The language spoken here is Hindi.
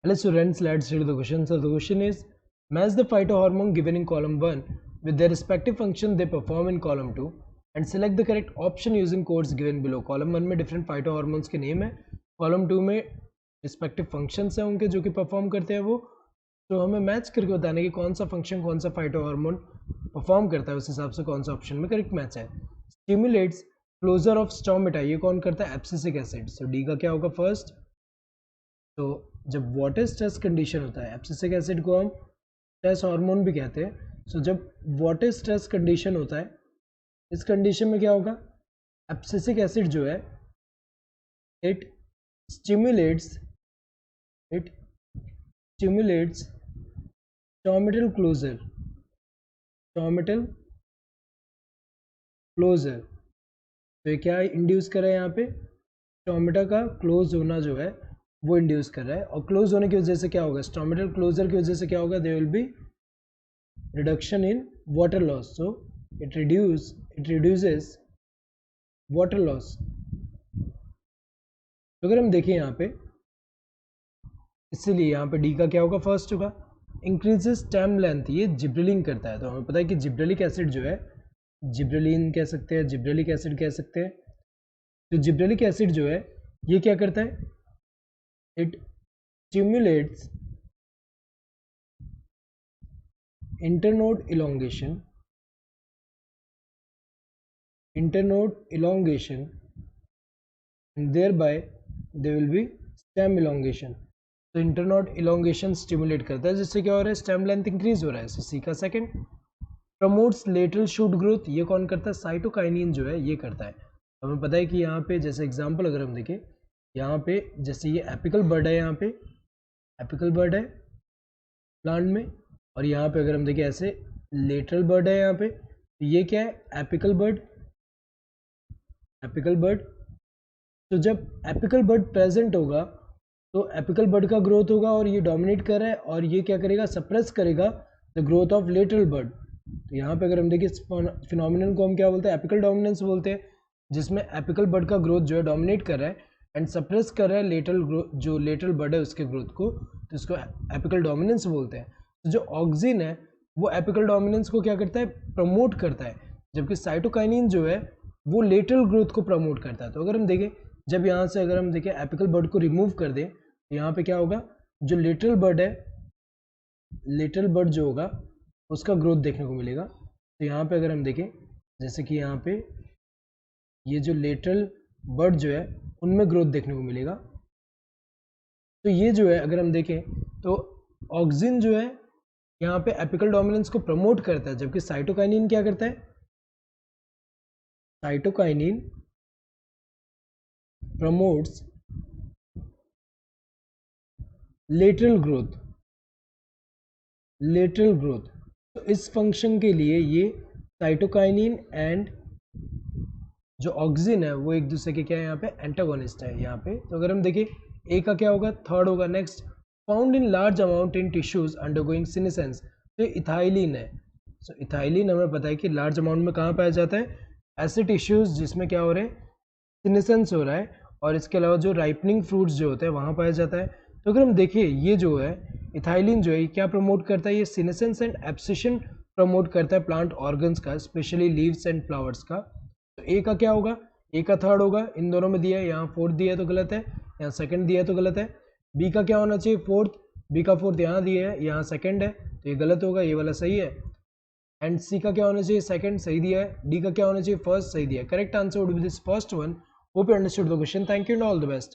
Hello students, let's read the question. So the question is, match the phytohormone given in column 1 with their respective function they perform in column 2 and select the correct option using codes given below. Column 1 में different phytohormones के name है, column 2 में respective functions हैं उनके जो कि perform करते हैं वो, तो हमें मैच करके बताने कि कौन सा फंक्शन कौन सा फाइटोहार्मोन परफॉर्म करता है, उस हिसाब से कौन सा ऑप्शन में करेक्ट मैच है. स्टिमुलेट्स क्लोजर ऑफ स्टोमेटा, ये कौन करता है? Abscisic acid. सो डी का क्या होगा फर्स्ट? तो जब वाटर स्ट्रेस कंडीशन होता है, एब्सिसिक एसिड को हम स्ट्रेस हार्मोन भी कहते हैं. सो जब वाटर स्ट्रेस कंडीशन होता है, इस कंडीशन में क्या होगा? एब्सिसिक एसिड जो है इट स्टिमुलेट्स स्टोमेटल क्लोजर. तो ये क्या इंड्यूस कर रहा है यहाँ पे? स्टोमेटा का क्लोज होना जो है वो इंड्यूस कर रहा है, और क्लोज होने की वजह से क्या होगा? स्टोमेटल क्लोजर की वजह से क्या होगा? There will be reduction in water loss. So it reduces water loss. तो अगर हम देखें यहाँ पे, इसीलिए यहाँ पे डी का क्या होगा? फर्स्ट होगा. इंक्रीजेस स्टेम लेंथ, ये जिब्रेलिन करता है. तो हमें पता है कि जिब्रेलिक एसिड जो है, जिब्रेलिन कह सकते हैं, जिब्रेलिक एसिड कह सकते हैं. तो जिब्रेलिक एसिड जो है ये क्या करता है? It stimulates internode elongation and thereby there will be stem elongation. तो इंटरनोड इलोंगेशन स्टिमुलेट करता है, जिससे क्या हो रहा है? स्टेम लेंथ इंक्रीज हो रहा है. सी का second. Promotes lateral shoot growth, ये कौन करता है? साइटोकाइनिन जो है ये करता है. हमें पता है कि यहाँ पे जैसे एग्जांपल अगर हम देखें, यहाँ पे जैसे ये एपिकल बर्ड है, यहाँ पे एपिकल बर्ड है प्लांट में, और यहाँ पे अगर हम देखें ऐसे लेटरल बर्ड है यहाँ पे, तो ये क्या है? Apical bud. तो जब एपिकल बर्ड प्रेजेंट होगा तो एपिकल बर्ड का ग्रोथ होगा, और ये डोमिनेट कर रहा है, और ये क्या करेगा? सप्रेस करेगा the growth of lateral bird. तो यहाँ पे अगर हम देखें फिनोमिनन को हम क्या बोलते हैं? एपिकल डोमिनेंस बोलते हैं, जिसमें एपिकल बर्ड का ग्रोथ जो है डोमिनेट कर रहा है एंड सप्रेस कर रहा है लेटरल ग्रोथ, जो लेटरल बर्ड है उसके ग्रोथ को, तो इसको एपिकल डोमिनेंस बोलते हैं. तो जो ऑक्सिन है वो एपिकल डोमिनेंस को क्या करता है? प्रमोट करता है, जबकि साइटोकाइनिन जो है वो लेटरल ग्रोथ को प्रमोट करता है. तो अगर हम देखें, जब यहाँ से अगर हम देखें एपिकल बर्ड को रिमूव कर दें, तो यहाँ पे क्या होगा? जो लेटरल बर्ड है, लेटरल बर्ड जो होगा उसका ग्रोथ देखने को मिलेगा. तो यहाँ पे अगर हम देखें, जैसे कि यहाँ पे ये जो लेटरल बर्ड जो है उनमें ग्रोथ देखने को मिलेगा. तो ये जो है अगर हम देखें तो ऑक्सिन जो है यहाँ पे एपिकल डोमिनेंस को प्रमोट करता है, जबकि साइटोकाइनिन क्या करता है? Cytokinin promotes lateral growth. तो इस फंक्शन के लिए ये साइटोकाइनिन एंड जो ऑक्सिन है वो एक दूसरे के क्या है? यहाँ पे एंटागोनिस्ट है यहाँ पे. तो अगर हम देखें, ए का क्या होगा? थर्ड होगा. Next, found in large amount in tissues undergoing senescence. तो इथाइलिन है. सो इथाइलिन हमें पता है कि लार्ज अमाउंट में कहाँ पाया जाता है? ऐसे टिश्यूज जिसमें क्या हो रहे हैं? सीनेसेंस हो रहा है, और इसके अलावा जो राइपनिंग फ्रूट्स जो होते हैं वहाँ पाया जाता है. तो अगर हम देखें, ये जो है इथाइलिन जो है क्या प्रमोट करता है? ये सीनेसेंस एंड एब्सिशन प्रमोट करता है प्लांट ऑर्गन्स का, स्पेशली लीव्स एंड फ्लावर्स का. तो ए का क्या होगा? ए का थर्ड होगा. इन दोनों में दिया है, यहाँ फोर्थ दिया है तो गलत है, यहाँ सेकंड दिया है तो गलत है. बी का क्या होना चाहिए? फोर्थ. बी का फोर्थ यहाँ दिया है, यहाँ सेकंड है, तो ये गलत होगा, ये वाला सही है. एंड सी का क्या होना चाहिए? सेकंड, सही दिया है. डी का क्या होना चाहिए? फर्स्ट, सही दिया है. Correct answer would be this first one. Hope you understood the question. Thank you and all the best.